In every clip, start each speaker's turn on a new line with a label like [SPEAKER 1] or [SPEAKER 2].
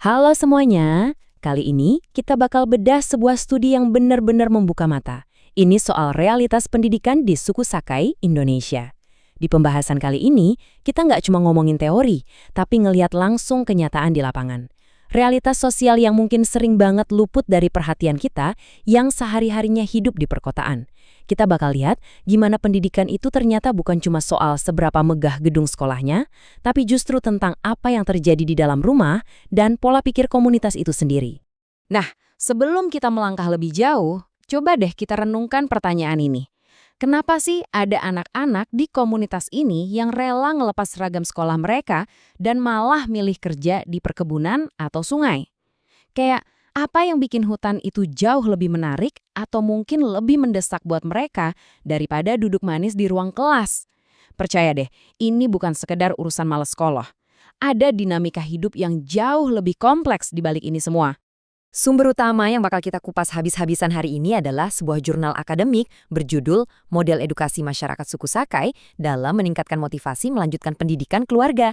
[SPEAKER 1] Halo semuanya, kali ini kita bakal bedah sebuah studi yang benar-benar membuka mata. Ini soal realitas pendidikan di suku Sakai, Indonesia. Di pembahasan kali ini, kita nggak cuma ngomongin teori, tapi ngelihat langsung kenyataan di lapangan. Realitas sosial yang mungkin sering banget luput dari perhatian kita yang sehari-harinya hidup di perkotaan. Kita bakal lihat gimana pendidikan itu ternyata bukan cuma soal seberapa megah gedung sekolahnya, tapi justru tentang apa yang terjadi di dalam rumah dan pola pikir komunitas itu sendiri.
[SPEAKER 2] Nah, sebelum kita melangkah lebih jauh, coba deh kita renungkan pertanyaan ini. Kenapa sih ada anak-anak di komunitas ini yang rela ngelepas seragam sekolah mereka dan malah milih kerja di perkebunan atau sungai? Kayak apa yang bikin hutan itu jauh lebih menarik atau mungkin lebih mendesak buat mereka daripada duduk manis di ruang kelas? Percaya deh, ini bukan sekedar urusan males sekolah. Ada dinamika hidup yang jauh lebih kompleks di balik ini semua.
[SPEAKER 1] Sumber utama yang bakal kita kupas habis-habisan hari ini adalah sebuah jurnal akademik berjudul Model Edukasi Masyarakat Suku Sakai dalam meningkatkan motivasi melanjutkan pendidikan keluarga.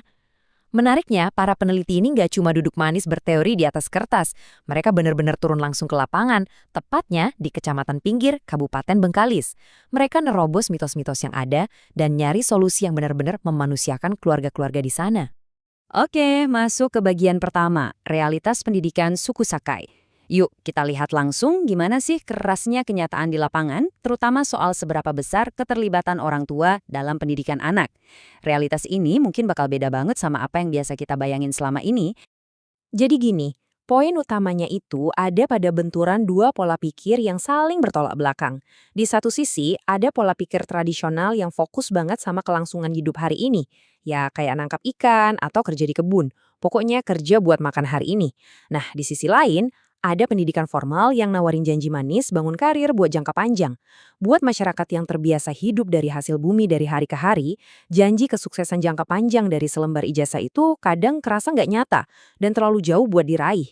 [SPEAKER 1] Menariknya, para peneliti ini nggak cuma duduk manis berteori di atas kertas. Mereka benar-benar turun langsung ke lapangan, tepatnya di Kecamatan Pinggir, Kabupaten Bengkalis. Mereka nerobos mitos-mitos yang ada dan nyari solusi yang benar-benar memanusiakan keluarga-keluarga di sana.
[SPEAKER 2] Oke, masuk ke bagian pertama, realitas pendidikan suku Sakai. Yuk, kita lihat langsung gimana sih kerasnya kenyataan di lapangan, terutama soal seberapa besar keterlibatan orang tua dalam pendidikan anak. Realitas ini mungkin bakal beda banget sama apa yang biasa kita bayangin selama ini. Jadi gini, poin utamanya itu ada pada benturan dua pola pikir yang saling bertolak belakang. Di satu sisi, ada pola pikir tradisional yang fokus banget sama kelangsungan hidup hari ini. Ya, kayak nangkap ikan atau kerja di kebun. Pokoknya kerja buat makan hari ini. Nah, di sisi lain, ada pendidikan formal yang nawarin janji manis bangun karir buat jangka panjang. Buat masyarakat yang terbiasa hidup dari hasil bumi dari hari ke hari, janji kesuksesan jangka panjang dari selembar ijazah itu kadang kerasa nggak nyata dan terlalu jauh buat diraih.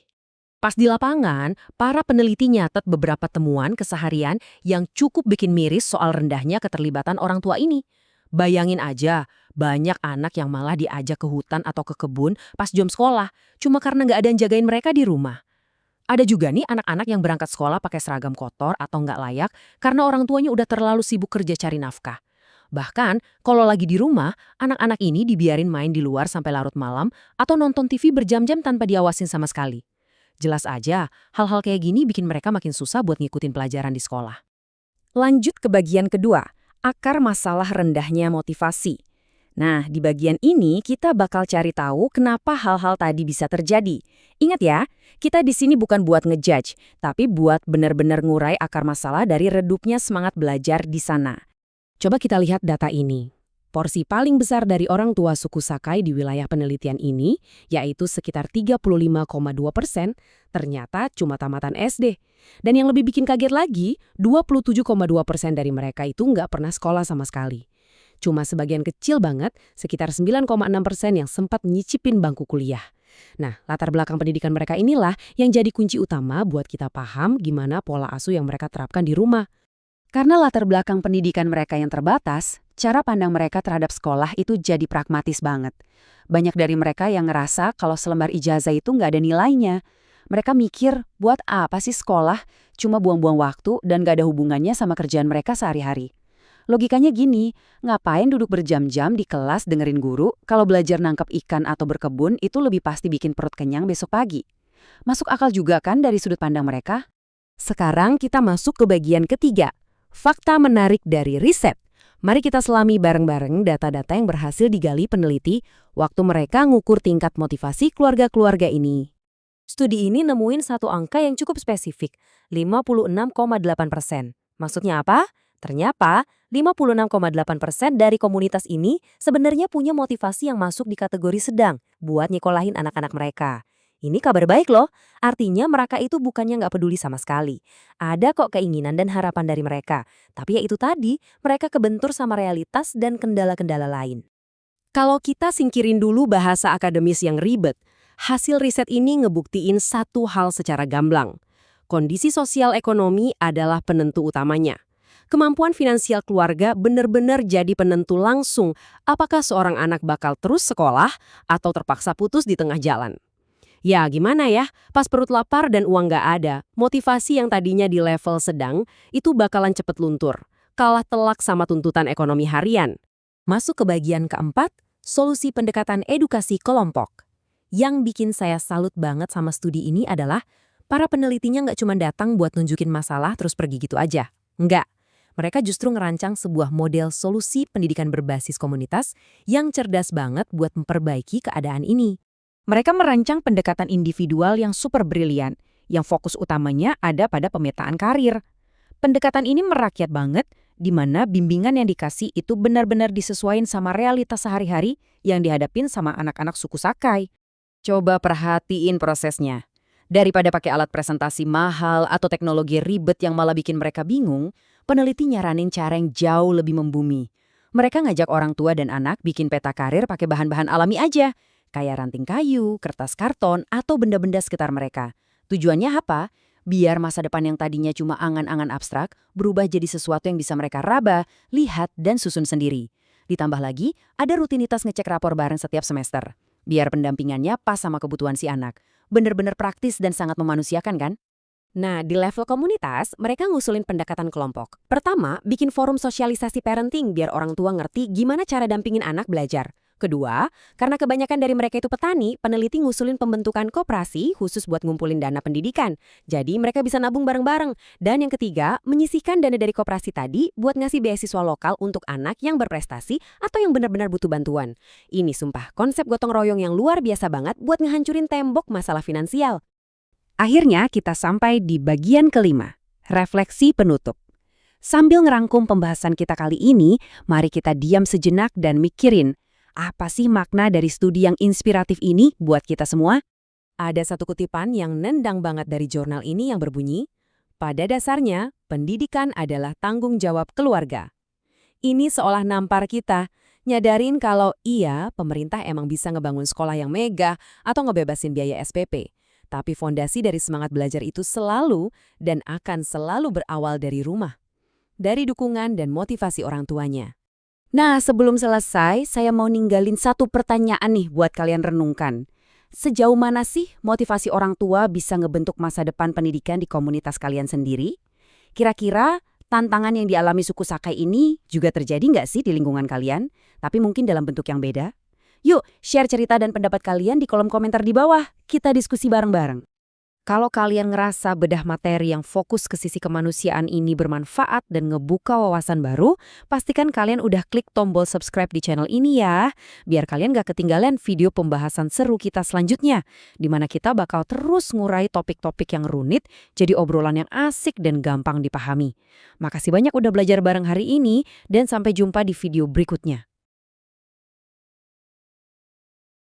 [SPEAKER 2] Pas di lapangan, para peneliti nyatet beberapa temuan keseharian yang cukup bikin miris soal rendahnya keterlibatan orang tua ini. Bayangin aja, banyak anak yang malah diajak ke hutan atau ke kebun pas jam sekolah, cuma karena nggak ada yang jagain mereka di rumah. Ada juga nih anak-anak yang berangkat sekolah pakai seragam kotor atau nggak layak karena orang tuanya udah terlalu sibuk kerja cari nafkah. Bahkan, kalau lagi di rumah, anak-anak ini dibiarin main di luar sampai larut malam atau nonton TV berjam-jam tanpa diawasin sama sekali. Jelas aja, hal-hal kayak gini bikin mereka makin susah buat ngikutin pelajaran di sekolah. Lanjut ke bagian kedua, akar masalah rendahnya motivasi. Nah, di bagian ini kita bakal cari tahu kenapa hal-hal tadi bisa terjadi. Ingat ya, kita di sini bukan buat ngejudge, tapi buat benar-benar ngurai akar masalah dari redupnya semangat belajar di sana. Coba kita lihat data ini. Porsi paling besar dari orang tua suku Sakai di wilayah penelitian ini, yaitu sekitar 35,2%, ternyata cuma tamatan SD. Dan yang lebih bikin kaget lagi, 27,2% dari mereka itu nggak pernah sekolah sama sekali. Cuma sebagian kecil banget, sekitar 9,6% yang sempat nyicipin bangku kuliah. Nah, latar belakang pendidikan mereka inilah yang jadi kunci utama buat kita paham gimana pola asuh yang mereka terapkan di rumah. Karena latar belakang pendidikan mereka yang terbatas, cara pandang mereka terhadap sekolah itu jadi pragmatis banget. Banyak dari mereka yang ngerasa kalau selembar ijazah itu nggak ada nilainya. Mereka mikir, buat apa sih sekolah? Cuma buang-buang waktu dan nggak ada hubungannya sama kerjaan mereka sehari-hari. Logikanya gini, ngapain duduk berjam-jam di kelas dengerin guru kalau belajar nangkap ikan atau berkebun itu lebih pasti bikin perut kenyang besok pagi? Masuk akal juga kan dari sudut pandang mereka? Sekarang kita masuk ke bagian ketiga, fakta menarik dari riset. Mari kita selami bareng-bareng data-data yang berhasil digali peneliti waktu mereka ngukur tingkat motivasi keluarga-keluarga ini. Studi ini nemuin satu angka yang cukup spesifik, 56,8%. Maksudnya apa? Ternyata, 56,8% dari komunitas ini sebenarnya punya motivasi yang masuk di kategori sedang buat nyekolahin anak-anak mereka. Ini kabar baik loh, artinya mereka itu bukannya nggak peduli sama sekali. Ada kok keinginan dan harapan dari mereka, tapi ya itu tadi, mereka kebentur sama realitas dan kendala-kendala lain. Kalau kita singkirin dulu bahasa akademis yang ribet, hasil riset ini ngebuktiin satu hal secara gamblang. Kondisi sosial ekonomi adalah penentu utamanya. Kemampuan finansial keluarga benar-benar jadi penentu langsung apakah seorang anak bakal terus sekolah atau terpaksa putus di tengah jalan.
[SPEAKER 3] Ya, gimana ya? Pas perut lapar dan uang nggak ada, motivasi yang tadinya di level sedang itu bakalan cepet luntur. Kalah telak sama tuntutan ekonomi harian.
[SPEAKER 1] Masuk ke bagian keempat, solusi pendekatan edukasi kelompok. Yang bikin saya salut banget sama studi ini adalah para penelitinya nggak cuma datang buat nunjukin masalah terus pergi gitu aja. Nggak. Mereka justru ngerancang sebuah model solusi pendidikan berbasis komunitas yang cerdas banget buat memperbaiki keadaan ini. Mereka merancang pendekatan individual yang super brilian, yang fokus utamanya ada pada pemetaan karir. Pendekatan ini merakyat banget, di mana bimbingan yang dikasih itu benar-benar disesuaikan sama realitas sehari-hari yang dihadapin sama anak-anak suku Sakai.
[SPEAKER 2] Coba perhatiin prosesnya. Daripada pakai alat presentasi mahal atau teknologi ribet yang malah bikin mereka bingung, peneliti nyaranin cara yang jauh lebih membumi. Mereka ngajak orang tua dan anak bikin peta karir pakai bahan-bahan alami aja, kayak ranting kayu, kertas karton, atau benda-benda sekitar mereka. Tujuannya apa? Biar masa depan yang tadinya cuma angan-angan abstrak berubah jadi sesuatu yang bisa mereka raba, lihat, dan susun sendiri. Ditambah lagi, ada rutinitas ngecek rapor bareng setiap semester. Biar pendampingannya pas sama kebutuhan si anak. Bener-bener praktis dan sangat memanusiakan kan?
[SPEAKER 3] Nah, di level komunitas, mereka ngusulin pendekatan kelompok. Pertama, bikin forum sosialisasi parenting biar orang tua ngerti gimana cara dampingin anak belajar. Kedua, karena kebanyakan dari mereka itu petani, peneliti ngusulin pembentukan koperasi khusus buat ngumpulin dana pendidikan. Jadi mereka bisa nabung bareng-bareng. Dan yang ketiga, menyisihkan dana dari koperasi tadi buat ngasih beasiswa lokal untuk anak yang berprestasi atau yang benar-benar butuh bantuan. Ini sumpah, konsep gotong royong yang luar biasa banget buat ngehancurin tembok masalah finansial.
[SPEAKER 1] Akhirnya kita sampai di bagian kelima, refleksi penutup. Sambil ngerangkum pembahasan kita kali ini, mari kita diam sejenak dan mikirin, apa sih makna dari studi yang inspiratif ini buat kita semua? Ada satu kutipan yang nendang banget dari jurnal ini yang berbunyi, pada dasarnya, pendidikan adalah tanggung jawab keluarga. Ini seolah nampar kita, nyadarin kalau iya, pemerintah emang bisa ngebangun sekolah yang megah atau ngebebasin biaya SPP. Tapi fondasi dari semangat belajar itu selalu dan akan selalu berawal dari rumah. Dari dukungan dan motivasi orang tuanya. Nah, sebelum selesai, saya mau ninggalin satu pertanyaan nih buat kalian renungkan. Sejauh mana sih motivasi orang tua bisa ngebentuk masa depan pendidikan di komunitas kalian sendiri? Kira-kira tantangan yang dialami suku Sakai ini juga terjadi nggak sih di lingkungan kalian? Tapi mungkin dalam bentuk yang beda? Yuk, share cerita dan pendapat kalian di kolom komentar di bawah. Kita diskusi bareng-bareng. Kalau kalian ngerasa bedah materi yang fokus ke sisi kemanusiaan ini bermanfaat dan ngebuka wawasan baru, pastikan kalian udah klik tombol subscribe di channel ini ya, biar kalian gak ketinggalan video pembahasan seru kita selanjutnya, di mana kita bakal terus ngurai topik-topik yang rumit jadi obrolan yang asik dan gampang dipahami. Makasih banyak udah belajar bareng hari ini, dan sampai jumpa di video berikutnya.